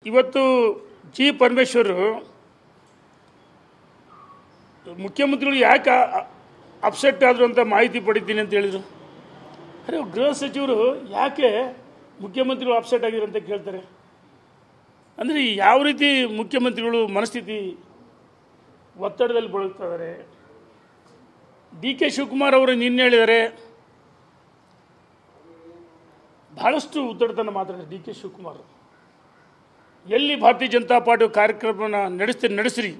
ಇವತ್ತು ಜಿ ಪರಮೇಶ್ವರ್ ಮುಖ್ಯಮಂತ್ರಿಗಳು ಯಾಕೆ ಅಪ್ಸೆಟ್ ಆದರು ಅಂತ ಮಾಹಿತಿ ಪಡಿತೀನಿ ಅಂತ ಹೇಳಿದರು. ಅರೆ ಗೃಹ ಸಚಿವರು ಯಾಕೆ ಮುಖ್ಯಮಂತ್ರಿಗಳು ಅಪ್ಸೆಟ್ ಆಗಿದ್ರು ಅಂತ ಕೇಳ್ತಾರೆ. ಅಂದರೆ ಯಾವ ರೀತಿ ಮುಖ್ಯಮಂತ್ರಿಗಳು ಮನಸ್ಥಿತಿ ಒತ್ತಡದಲ್ಲಿ ಬೀಳ್ತಾ ಇದ್ದಾರೆ. ಡಿ ಕೆ ಶಿವಕುಮಾರ್ ಅವರು ನಿನ್ನೆ ಹೇಳಿದ್ದಾರೆ, ಭಾಳಷ್ಟು ಒತ್ತಡತನ ಮಾತಾಡಿದ್ದಾರೆ ಡಿ ಕೆ ಶಿವಕುಮಾರ್. ಎಲ್ಲಿ ಭಾರತೀಯ ಜನತಾ ಪಾರ್ಟಿ ಕಾರ್ಯಕ್ರಮನ ನಡೆಸ್ರಿ,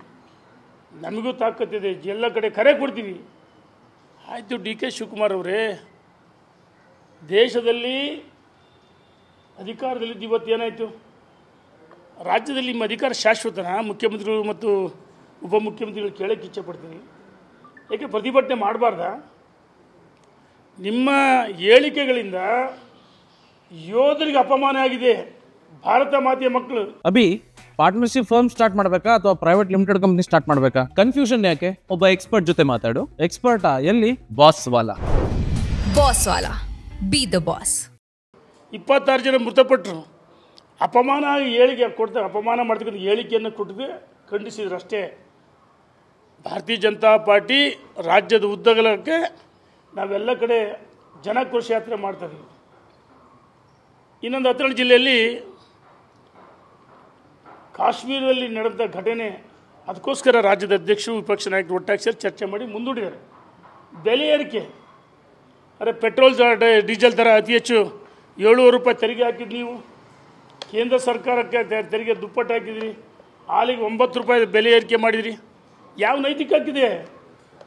ನಮಗೂ ತಾಕತ್ತಿದೆ, ಎಲ್ಲ ಕಡೆ ಕರೆ ಕೊಡ್ತೀವಿ. ಆಯಿತು ಡಿ ಕೆ ಶಿವಕುಮಾರ್ ಅವರೇ, ದೇಶದಲ್ಲಿ ಅಧಿಕಾರದಲ್ಲಿದ್ದು ಇವತ್ತು ಏನಾಯಿತು? ರಾಜ್ಯದಲ್ಲಿ ನಿಮ್ಮ ಅಧಿಕಾರ ಶಾಶ್ವತನ? ಮುಖ್ಯಮಂತ್ರಿಗಳು ಮತ್ತು ಉಪಮುಖ್ಯಮಂತ್ರಿಗಳು ಕೇಳೋಕ್ಕೆ ಇಚ್ಛೆ ಪಡ್ತೀನಿ. ಏಕೆ ಪ್ರತಿಭಟನೆ ಮಾಡಬಾರ್ದಾ? ನಿಮ್ಮ ಹೇಳಿಕೆಗಳಿಂದ ಯೋಧರಿಗೆ ಅಪಮಾನ ಆಗಿದೆ. ಭಾರತ ಮಾತೆಯ ಮಕ್ಕಳು. ಅಭಿ, ಪಾರ್ಟ್ನರ್ಶಿಪ್ ಫರ್ಮ್ ಸ್ಟಾರ್ಟ್ ಮಾಡಬೇಕಾ ಅಥವಾ ಪ್ರೈವೇಟ್ ಲಿಮಿಟೆಡ್ ಕಂಪನಿ ಸ್ಟಾರ್ಟ್ ಮಾಡಬೇಕಾ? ಕನ್ಫ್ಯೂಷನ್ ಯಾಕೆ? ಒಬ್ಬ ಎಕ್ಸ್ಪರ್ಟ್ ಜೊತೆ ಮಾತಾಡು. ಎಕ್ಸ್ಪರ್ಟಾ? ಎಲ್ಲಿ? Boss Vala. B the boss. 26 ಜನ ಮೃತಪಟ್ಟರು. ಅಪಮಾನ ಹೇಳಿಕೆ ಕೊಡ್ತಾರೆ, ಅಪಮಾನ ಮಾಡ್ತಕ್ಕಂಥ ಹೇಳಿಕೆಯನ್ನು ಕೊಟ್ಟಿದೆ, ಖಂಡಿಸಿದ್ರು ಅಷ್ಟೇ. ಭಾರತೀಯ ಜನತಾ ಪಾರ್ಟಿ ರಾಜ್ಯದ ಉದ್ದಗಲಕ್ಕೆ ನಾವೆಲ್ಲ ಕಡೆ ಜನಾಕ್ರೋಶ ಯಾತ್ರೆ ಮಾಡ್ತೀವಿ. ಇನ್ನೊಂದು 17 ಜಿಲ್ಲೆಯಲ್ಲಿ ಕಾಶ್ಮೀರದಲ್ಲಿ ನಡೆದ ಘಟನೆ, ಅದಕ್ಕೋಸ್ಕರ ರಾಜ್ಯದ ಅಧ್ಯಕ್ಷರು ವಿಪಕ್ಷ ನಾಯಕರು ಒಟ್ಟಾಗಿ ಸೇರಿ ಚರ್ಚೆ ಮಾಡಿ ಮುಂದೂಡಿದ್ದಾರೆ. ಬೆಲೆ ಏರಿಕೆ, ಅರೆ ಪೆಟ್ರೋಲ್ ಡೀಸೆಲ್ ದರ ಅತಿ ಹೆಚ್ಚು 700 ರೂಪಾಯಿ ತೆರಿಗೆ ಹಾಕಿದ್ದು ನೀವು. ಕೇಂದ್ರ ಸರ್ಕಾರಕ್ಕೆ ತೆರಿಗೆ ದುಪ್ಪಟ್ಟು ಹಾಕಿದ್ರಿ. ಹಾಲಿಗೆ 9 ರೂಪಾಯಿ ಬೆಲೆ ಏರಿಕೆ ಮಾಡಿದಿರಿ. ಯಾವ ನೈತಿಕ ಹಕ್ಕಿದೆ?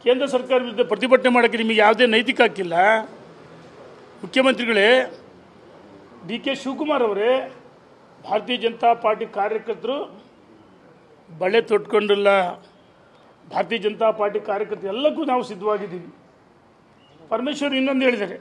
ಕೇಂದ್ರ ಸರ್ಕಾರ ವಿರುದ್ಧ ಪ್ರತಿಭಟನೆ ಮಾಡೋಕ್ಕೆ ನಿಮಗೆ ಯಾವುದೇ ನೈತಿಕ ಹಕ್ಕಿಲ್ಲ. ಮುಖ್ಯಮಂತ್ರಿಗಳೇ, ಡಿ ಕೆ ಶಿವಕುಮಾರ್ ಅವರೇ, ಭಾರತೀಯ ಜನತಾ ಪಾರ್ಟಿ ಕಾರ್ಯಕರ್ತರು ಬಳೆ ತೊಟ್ಕೊಂಡಿಲ್ಲ. ಭಾರತೀಯ ಜನತಾ ಪಾರ್ಟಿ ಕಾರ್ಯಕರ್ತರು ಎಲ್ಲಕ್ಕೂ ನಾವು ಸಿದ್ಧವಾಗಿದ್ದೀವಿ. ಪರಮೇಶ್ವರ್ ಇನ್ನೊಂದು ಹೇಳಿದ್ದಾರೆ,